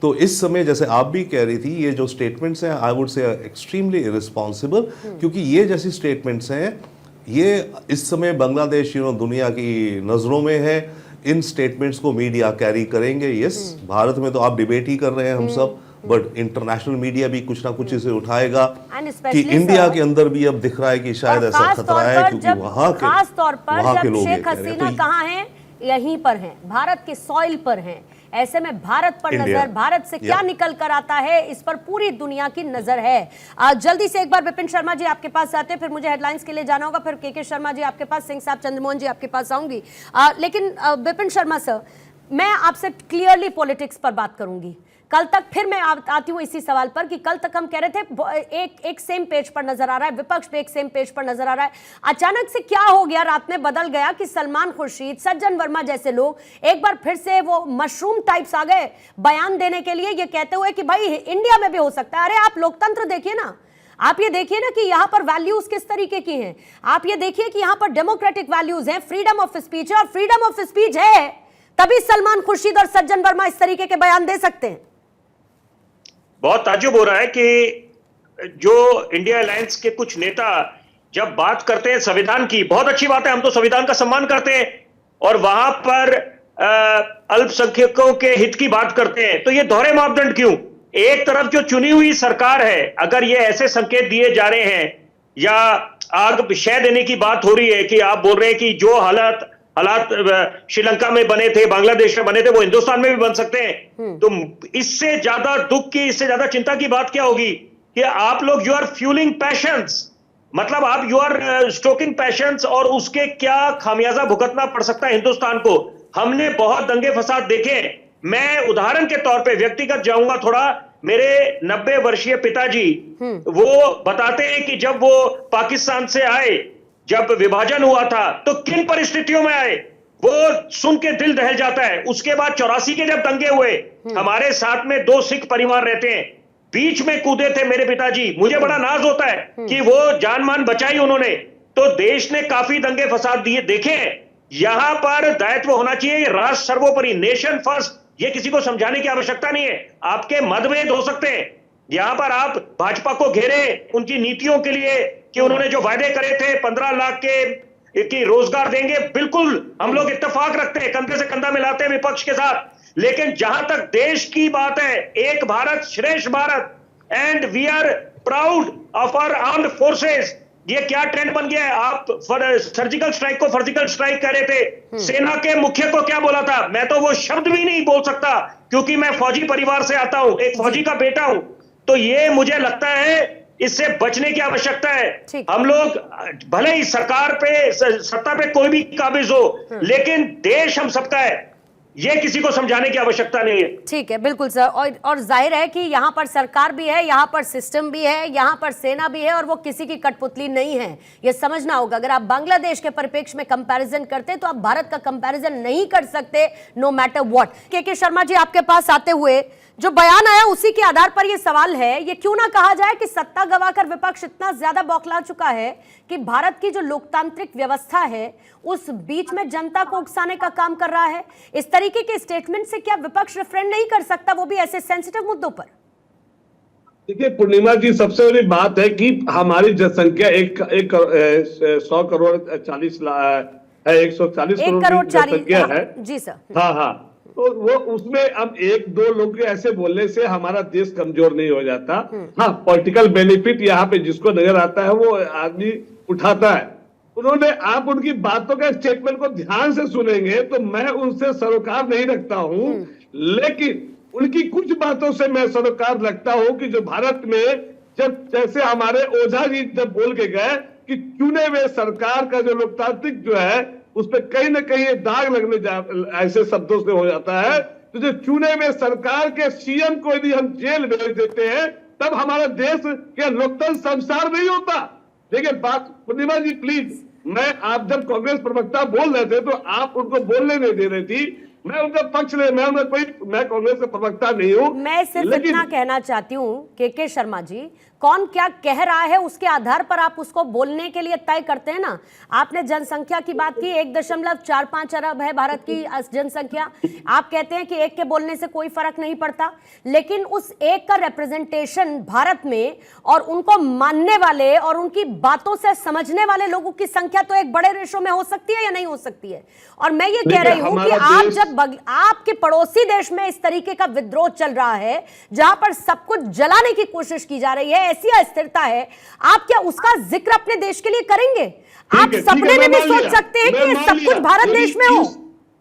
तो इस समय जैसे आप भी कह रही थी, ये जो स्टेटमेंट्स हैं, I would say extremely irresponsible, क्योंकि ये जैसी स्टेटमेंट्स हैं, ये इस समय बांग्लादेश दुनिया की नज़रों में है। इन स्टेटमेंट्स को मीडिया कैरी करेंगे। यस, भारत में तो आप डिबेट ही कर रहे हैं हम सब, बट इंटरनेशनल मीडिया भी कुछ ना कुछ इसे उठाएगा कि इंडिया के अंदर भी अब दिख रहा है कि शायद ऐसा खतरा है, क्योंकि वहां के
खास तौर पर
के
जब
लोग
शेख हसीना कहाँ हैं, यहीं पर हैं, भारत के सॉइल पर हैं। ऐसे में भारत पर नजर, भारत से क्या निकल कर आता है, इस पर पूरी दुनिया की नजर है। जल्दी से एक बार विपिन शर्मा जी आपके पास आते हैं, फिर मुझे हेडलाइंस के लिए जाना होगा, फिर के शर्मा जी आपके पास, सिंह साहब, चंद्रमोहन जी आपके पास आऊंगी। लेकिन विपिन शर्मा सर, मैं आपसे क्लियरली पॉलिटिक्स पर बात करूंगी। कल तक फिर मैं आती हूं इसी सवाल पर कि कल तक हम कह रहे थे एक सेम पेज पर नजर आ रहा है, विपक्ष भी एक सेम पेज पर नजर आ रहा है। अचानक से क्या हो गया, रात में बदल गया कि सलमान खुर्शीद, सज्जन वर्मा जैसे लोग एक बार फिर से वो मशरूम टाइप्स आ गए बयान देने के लिए, ये कहते हुए कि भाई इंडिया में भी हो सकता है। अरे आप लोकतंत्र देखिए ना, आप ये देखिए ना कि यहां पर वैल्यूज किस तरीके की हैं। आप ये देखिए कि यहां पर डेमोक्रेटिक वैल्यूज हैं, फ्रीडम ऑफ स्पीच है, और फ्रीडम ऑफ स्पीच है तभी सलमान खुर्शीद और सज्जन वर्मा इस तरीके के बयान दे सकते हैं।
बहुत ताज्जुब हो रहा है कि जो इंडिया अलायंस के कुछ नेता जब बात करते हैं संविधान की, बहुत अच्छी बात है, हम तो संविधान का सम्मान करते हैं, और वहां पर अल्पसंख्यकों के हित की बात करते हैं, तो ये दोहरे मापदंड क्यों? एक तरफ जो चुनी हुई सरकार है, अगर ये ऐसे संकेत दिए जा रहे हैं या आग शह देने की बात हो रही है कि आप बोल रहे हैं कि जो हालात श्रीलंका में बने थे, बांग्लादेश में बने थे, वो हिंदुस्तान में भी बन सकते हैं, तो इससे ज्यादा दुख की, इससे ज्यादा चिंता की बात क्या होगी कि आप लोग यू आर फ्यूलिंग पैशंस, मतलब आप यू आर स्टोकिंग पैशंस, और उसके क्या खामियाजा भुगतना पड़ सकता है हिंदुस्तान को। हमने बहुत दंगे फसाद देखे। मैं उदाहरण के तौर पे व्यक्तिगत जाऊंगा थोड़ा, मेरे 90 वर्षीय पिताजी वो बताते हैं कि जब वो पाकिस्तान से आए, जब विभाजन हुआ था, तो किन परिस्थितियों में आए, वो सुन के दिल दहल जाता है। उसके बाद 84 के जब दंगे हुए, हमारे साथ में 2 सिख परिवार रहते हैं, बीच में कूदे थे मेरे पिताजी। मुझे बड़ा नाज होता है कि वो जान मान बचाई उन्होंने। तो देश ने काफी दंगे फसाद दिए देखे। यहां पर दायित्व होना चाहिए, राष्ट्र सर्वोपरि, नेशन फर्स्ट, ये किसी को समझाने की आवश्यकता नहीं है। आपके मतभेद हो सकते हैं, यहां पर आप भाजपा को घेरे उनकी नीतियों के लिए कि उन्होंने जो वायदे करे थे 15 लाख के रोजगार देंगे, बिल्कुल हम लोग इत्तेफाक रखते हैं, कंधे से कंधा मिलाते हैं विपक्ष के साथ। लेकिन जहां तक देश की बात है, Ek Bharat Shreshtha Bharat, and we are proud of our armed forces. ये क्या ट्रेंड बन गया है? आप सर्जिकल स्ट्राइक को फर्जिकल स्ट्राइक कह रहे थे। सेना के मुख्य को क्या बोला था? मैं तो वो शब्द भी नहीं बोल सकता क्योंकि मैं फौजी परिवार से आता हूं, एक फौजी का बेटा हूं। तो ये मुझे लगता है इससे बचने की आवश्यकता है। हम लोग भले ही सरकार पे, सत्ता पे कोई भी काबिज हो, लेकिन देश हम सबका है, ये किसी को समझाने की आवश्यकता नहीं है।
ठीक है, बिल्कुल सर। और जाहिर है कि यहाँ पर सरकार भी है, यहाँ पर सिस्टम भी है, यहाँ पर सेना भी है, और वो किसी की कठपुतली नहीं है, ये समझना होगा। अगर आप बांग्लादेश के परिप्रेक्ष्य में कंपैरिजन करते तो आप भारत का कंपैरिजन नहीं कर सकते, नो मैटर व्हाट। के शर्मा जी, आपके पास आते हुए जो बयान आया उसी के आधार पर यह सवाल है, ये क्यों ना कहा जाए कि सत्ता गवाकर विपक्ष इतना ज्यादा बौखला चुका है कि भारत की जो लोकतांत्रिक व्यवस्था है उस बीच में जनता को उकसाने का काम कर रहा है। इस तरीके के स्टेटमेंट से क्या विपक्ष रिफ्रेंड नहीं कर सकता, वो भी ऐसे सेंसिटिव मुद्दों पर?
देखिए पूर्णिमा जी, सबसे बड़ी बात है कि हमारी जनसंख्या 100 करोड़ 40 है, 140 करोड़ जनसंख्या है
जी सर।
हाँ, तो वो उसमें अब 1-2 लोग के ऐसे बोलने से हमारा देश कमजोर नहीं हो जाता। हाँ, पॉलिटिकल बेनिफिट यहाँ पे जिसको नजर आता है वो आदमी उठाता है। उन्होंने, आप उनकी बातों का स्टेटमेंट को ध्यान से सुनेंगे तो मैं उनसे सरोकार नहीं रखता हूँ, लेकिन उनकी कुछ बातों से मैं सरोकार रखता हूँ कि जो भारत में जब, जैसे हमारे ओझा जी जब बोल के गए कि चुने हुए सरकार का जो लोकतांत्रिक जो है उस पर कहीं ना कहीं दाग लगने ऐसे शब्दों से हो जाता है। तो जो चुने हुए सरकार के सीएम को यदि हम जेल भेज देते हैं तब हमारा देश के लोकतंत्र संसार नहीं होता। देखिए बात, पूर्णिमा जी प्लीज, आप जब कांग्रेस प्रवक्ता बोल रहे थे तो आप उनको बोलने नहीं दे रही थी। मैं उनका पक्ष ले, मैं कांग्रेस का प्रवक्ता नहीं हूँ।
मैं सिर्फ इतना कहना चाहती हूँ के शर्मा जी, कौन क्या कह रहा है उसके आधार पर आप उसको बोलने के लिए तय करते हैं ना। आपने जनसंख्या की बात की, 1.45 अरब है भारत की जनसंख्या। आप कहते हैं कि एक के बोलने से कोई फर्क नहीं पड़ता, लेकिन उस एक का रिप्रेजेंटेशन भारत में और उनको मानने वाले और उनकी बातों से समझने वाले लोगों की संख्या तो एक बड़े रेशो में हो सकती है या नहीं हो सकती है। और मैं ये कह रही हूं कि आप जब आपके पड़ोसी देश में इस तरीके का विद्रोह चल रहा है, जहां पर सब कुछ जलाने की कोशिश की जा रही है, ऐसी अस्थिरता है, आप क्या उसका जिक्र अपने देश के लिए करेंगे? आप सपने में भी सोच सकते हैं कि सब कुछ भारत देश में हो।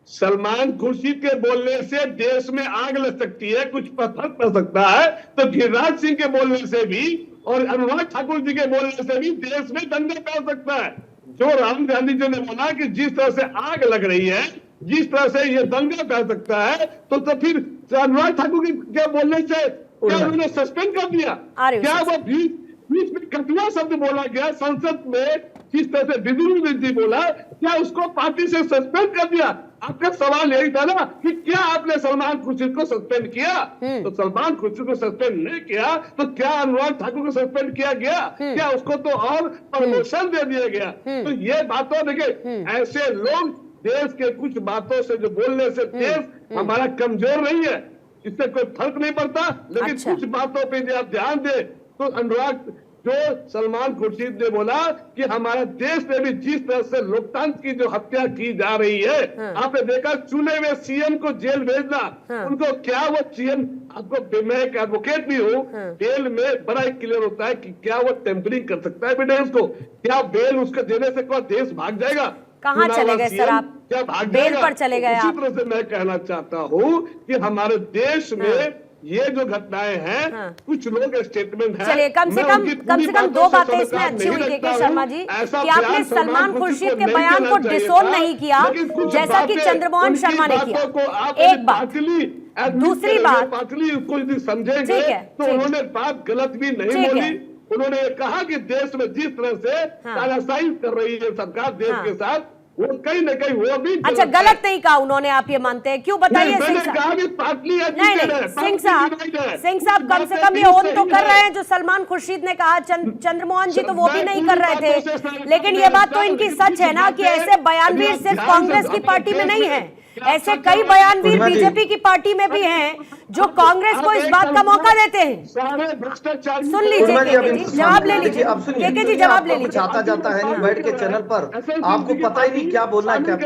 सलमान खुर्शीद के बोलने से देश में आग लग सकती है, कुछ फर्क पड़ सकता है, तो गिरिराज सिंह के बोलने से भी और अनुराग ठाकुर जी के बोलने से भी देश में दंगा फैल सकता है। जो राहुल गांधी जी ने बोला कि जिस तरह से आग लग रही है जिस तरह से ये दंगा कर सकता है, तो फिर अनुराग ठाकुर के क्या बोलने से क्या उन्होंने सस्पेंड कर दिया? क्या वो बीच में कटुआ शब्द बोला गया संसद में, जिस तरह से विधि बोला, क्या उसको पार्टी से सस्पेंड कर दिया? आपका सवाल यही था ना कि क्या आपने सलमान खुर्शीद को सस्पेंड किया? तो सलमान खुर्शीद को सस्पेंड नहीं किया, तो क्या अनुराग ठाकुर को सस्पेंड किया गया? क्या उसको तो और प्रमोशन दे दिया गया? तो ये बातों देखिए, ऐसे लोग देश के कुछ बातों से जो बोलने से देश हमारा कमजोर नहीं है, इससे कोई फर्क नहीं पड़ता, लेकिन कुछ बातों पे यदि आप ध्यान दें तो अनुराग जो सलमान खुर्शीद ने बोला कि हमारे देश में भी जिस तरह से लोकतंत्र की जो हत्या की जा रही है, आपने देखा चुने हुए सीएम को जेल भेजना, उनको क्या वो सीएम, आपको मैं एक एडवोकेट भी हूँ, बेल में बड़ा क्लियर होता है कि क्या वो टेम्परिंग कर सकता है एविडेंस को, क्या बेल उसको देने से कोई देश भाग जाएगा?
कहाँ चले गए सर आप?
क्या भाग
बेल पर चले गए आप?
उसी तरह से मैं कहना चाहता हूँ कि हमारे देश में ये जो घटनाएं हैं, कुछ लोग स्टेटमेंट है,
चलिए कम से कम दो बातें इसमें अच्छी हुई के शर्मा जी कि आपने सलमान खुर्शीद के बयान को डिसोन नहीं किया जैसा कि चंद्रमोहन शर्मा ने किया। एक बात, दूसरी बात
को समझेंगे तो उन्होंने बात गलत भी नहीं बोली। उन्होंने कहा कि देश में जिस तरह से तानाशाही कर रही है सरकार देश के साथ, वो कहीं न कहीं वो भी
अच्छा गलत नहीं कहा उन्होंने, आप ये मानते हैं? क्यों बताइए सिंह साहब। नहीं सिंह साहब कम से कम ये ओन तो कर रहे हैं जो सलमान खुर्शीद ने कहा। चंद्रमोहन जी तो वो भी नहीं कर रहे थे, लेकिन ये बात तो इनकी सच है ना कि ऐसे बयानवीर सिर्फ कांग्रेस की पार्टी में नहीं है, ऐसे कई बयानवीर बीजेपी की पार्टी में भी हैं जो कांग्रेस को इस बात का मौका देते हैं। सुन लीजिए केके जी, जवाब ले लीजिए। केके जी जवाब ले लीजिए।
आता जाता है नहीं बैठ के चैनल पर, आपको पता ही नहीं क्या बोलना है, क्या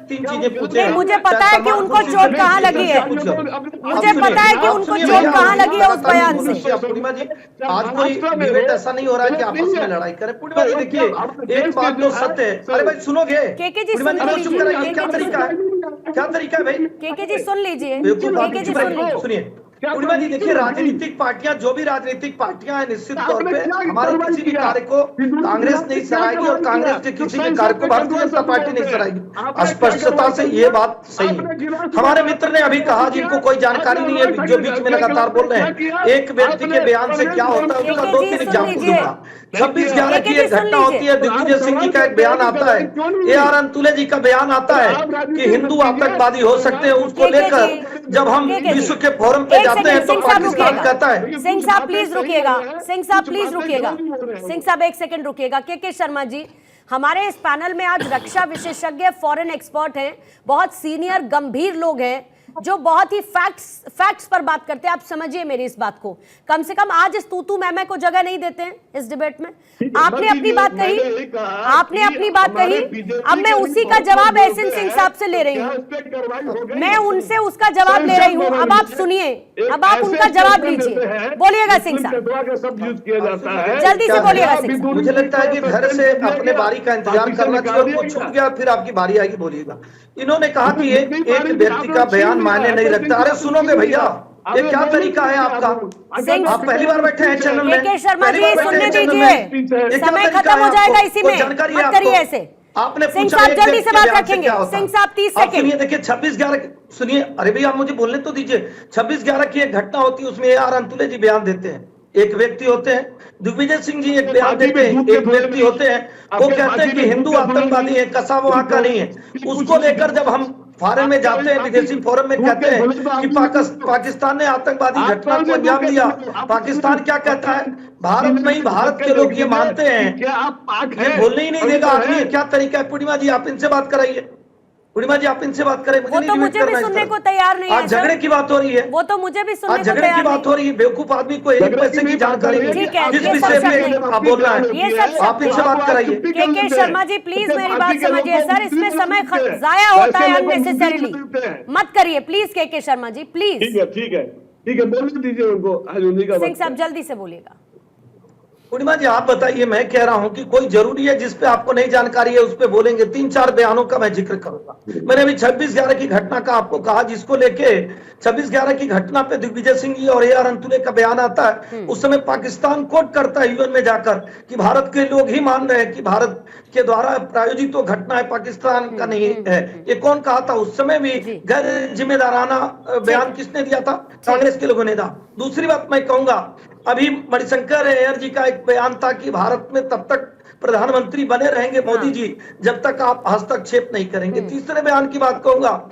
तीन चीजें पूछे।
मुझे पता है कि उनको चोट कहाँ लगी है, मुझे पता है कि उनको चोट कहाँ लगी है उस बयान से।
पूर्णिमा जी आज कोई डिबेट ऐसा नहीं हो रहा है कि आपस में लड़ाई करें। पूर्णिमा जी देखिए एक बात तो सत्य है। अरे भाई सुनोगे
केके जी,
क्या तरीका है, क्या तरीका है भाई?
केके जी सुन लीजिए, केके जी सुन लीजिए।
सुनिए पूर्णिमा जी देखिए, राजनीतिक पार्टियां जो भी राजनीतिक पार्टियां हैं निश्चित तौर पे हमारे किसी भी कार्य को कांग्रेस नहीं सराहेगी और कांग्रेस के किसी भी कार्य को भारतीय जनता पार्टी नहीं सराहेगी। स्पष्टता से ये बात सही है। हमारे मित्र ने अभी कहा जिनको कोई जानकारी नहीं है, जो बीच में लगातार बोल रहे हैं, एक व्यक्ति के बयान से क्या होता है उसका 2-3 एग्जाम्पल दूंगा। 26/11 की एक घटना होती है, दिग्विजय सिंह जी का एक बयान आता है, AR अंतुले जी का बयान आता है कि हिंदू आतंकवादी हो सकते हैं। उसको लेकर जब हम विश्व के फोरम पे जाते हैं तो पाकिस्तान कहता है।
सिंह साहब प्लीज रुकिएगा, सिंह साहब प्लीज रुकिएगा, सिंह साहब एक सेकंड रुकिएगा। के शर्मा जी हमारे इस पैनल में आज रक्षा विशेषज्ञ, फॉरेन एक्सपर्ट हैं, बहुत सीनियर गंभीर लोग हैं जो बहुत ही फैक्ट्स पर बात करते हैं। आप समझिए मेरी इस बात को, कम से कम आज इस तूतू मैमे को जगह नहीं देते हैं इस डिबेट में। आपने अपनी बात कही, आपने अपनी बात कही, अब मैं उसी का जवाब एहसन सिंह साहब से ले रही हूँ, मैं उनसे उसका जवाब ले रही हूँ। अब आप सुनिए, अब आप उनका जवाब लीजिए, बोलिएगा सिंह साहब, जल्दी से बोलिएगा सिंह साहब।
मुझे लगता है कि घर से अपने बारी का इंतजार करना चाहिए, वो छूट गया फिर आपकी बारी आएगी, बोलिएगा। इन्होंने कहा कि एक व्यक्ति का बयान मायने नहीं रखता। अरे सुनोगे भैया, ये क्या तरीका है आपका? आप पहली बार बैठे हैं चैनल में।
के शर्मा जी सुनने दीजिए, समय खत्म हो जाएगा इसी में, मत करिए ऐसे।
आपने
सिंह साहब जल्दी से बात रखेंगे। सिंह साहब 30 सेकंड।
सुनिए देखिए 26/11 सुनिए, अरे भैया आप मुझे बोलने तो दीजिए। 26/11 की एक घटना होती है, उसमें AR अंतुले जी बयान देते हैं, एक व्यक्ति होते हैं, दिग्विजय सिंह जी एक बयान देते हैं, एक व्यक्ति होते हैं, वो कहते हैं कि हिंदू आतंकवादी है, कसा वहां का नहीं है। उसको लेकर जब हम फॉरेन में जाते हैं, विदेशी फोरम में कहते हैं कि पाकिस्तान ने आतंकवादी घटना को अंजाम दिया। पाकिस्तान क्या कहता है? भारत में ही भारत के लोग ये मानते हैं, ये बोलने ही नहीं देगा आदमी। क्या तरीका है? पूर्णिमा जी आप इनसे बात कराइए, पूर्णिमा जी आप इनसे बात करें।
वो तो मुझे भी सुनने को तैयार नहीं है।
आज झगड़े की बात हो रही है,
वो तो मुझे भी सुनने को
झगड़े की बात हो रही है। बेवकूफ आदमी को एक पैसे की जानकारी नहीं, जिस विषय में आप बोल रहे हैं आप इनसे बात कराइए।
के शर्मा जी प्लीज मेरी बात समझिए सर, इसमें समय जाया होता है अननेसेसरीली, मत करिए प्लीज। के शर्मा जी प्लीज।
ठीक है बोलने दीजिए उनको।
सिंह साहब जल्दी से बोलिएगा।
पूर्णिमा जी आप बताइए, मैं कह रहा हूं कि कोई जरूरी है जिस पे आपको नहीं जानकारी है उस पे बोलेंगे। 3-4 बयानों का मैं जिक्र करूंगा। मैंने अभी 26/11 की घटना का आपको कहा, जिसको लेके 26/11 की घटना पे दिग्विजय सिंह जी और AR अंतुले का बयान आता है। उस समय पाकिस्तान कोर्ट करता है UN में जाकर कि भारत के लोग ही मान रहे हैं कि भारत के द्वारा प्रायोजित वो घटना है, पाकिस्तान का नहीं है। ये कौन कहा था उस समय भी? गैर जिम्मेदाराना बयान किसने दिया था? कांग्रेस के लोगों ने दिया। दूसरी बात मैं कहूंगा, अभी मणिशंकर अय्यर जी का एक बयान था कि भारत में तब तक प्रधानमंत्री बने रहेंगे मोदी जी जब तक आप हस्तक्षेप नहीं करेंगे। तीसरे बयान की बात कहूंगा,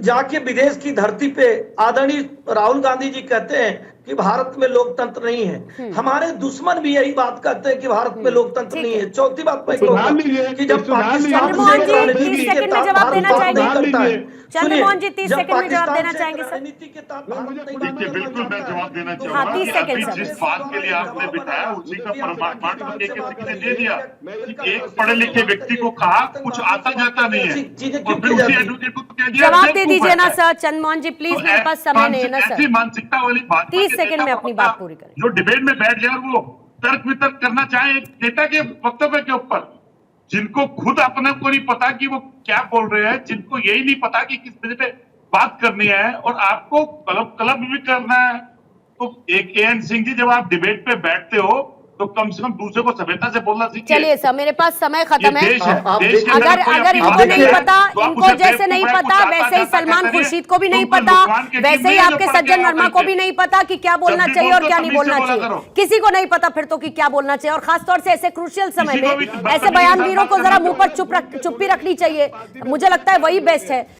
जाके विदेश की धरती पे आदरणीय राहुल गांधी जी कहते हैं कि भारत में लोकतंत्र नहीं है। हमारे दुश्मन भी यही बात कहते हैं कि भारत में लोकतंत्र नहीं है। चौथी बात मैं कहूंगा कि जब पाकिस्तान
चंद्रमोहन जी 30 सेकंड में जवाब देना चाहेंगे। चंद्रमोहन जी 30 सेकंड में जवाब देना चाहेंगे सर?
देखिए बिल्कुल मैं जवाब देना
हाँ,
चाहूंगा
30
कि
सेकंड
अभी
सर।
जिस बात के लिए आपने बिठाया उसी का प्रमाण एक ने दे दिया कि एक पढ़े लिखे व्यक्ति को कहा कुछ आता जाता नहीं है और फिर उसी एडवोकेट को कह दिया
जवाब दे दीजिए ना सर। चंद्रमोहन जी प्लीज, मेरे पास समय नहीं है ना
ऐसी
सर।
मानसिकता वाली बात
30 सेकंड में अपनी बात पूरी करें।
जो डिबेट में बैठ जाए और वो तर्क वितर्क करना चाहे एक नेता के वक्तव्य के ऊपर, जिनको खुद अपने को नहीं पता कि वो क्या बोल रहे हैं, जिनको यही नहीं पता कि किस तरह पे बात करनी है और आपको क्लब भी करना है। तो एक AN सिंह जी, जब आप डिबेट पे बैठते हो तो कम से कम दूसरे को सभ्यता से बोलना सीखिए।
चलिए सर, मेरे पास समय खत्म है।
देश है।
अगर इनको नहीं पता, इनको जैसे नहीं पता वैसे ही सलमान खुर्शीद को भी नहीं पता, वैसे ही आपके सज्जन वर्मा को भी नहीं पता कि क्या बोलना चाहिए और क्या नहीं बोलना चाहिए। किसी को नहीं पता फिर तो कि क्या बोलना चाहिए। और खासतौर से ऐसे क्रूशियल समय में ऐसे बयानवीरों को जरा मुंह पर चुप्पी रखनी चाहिए। मुझे लगता है वही बेस्ट है।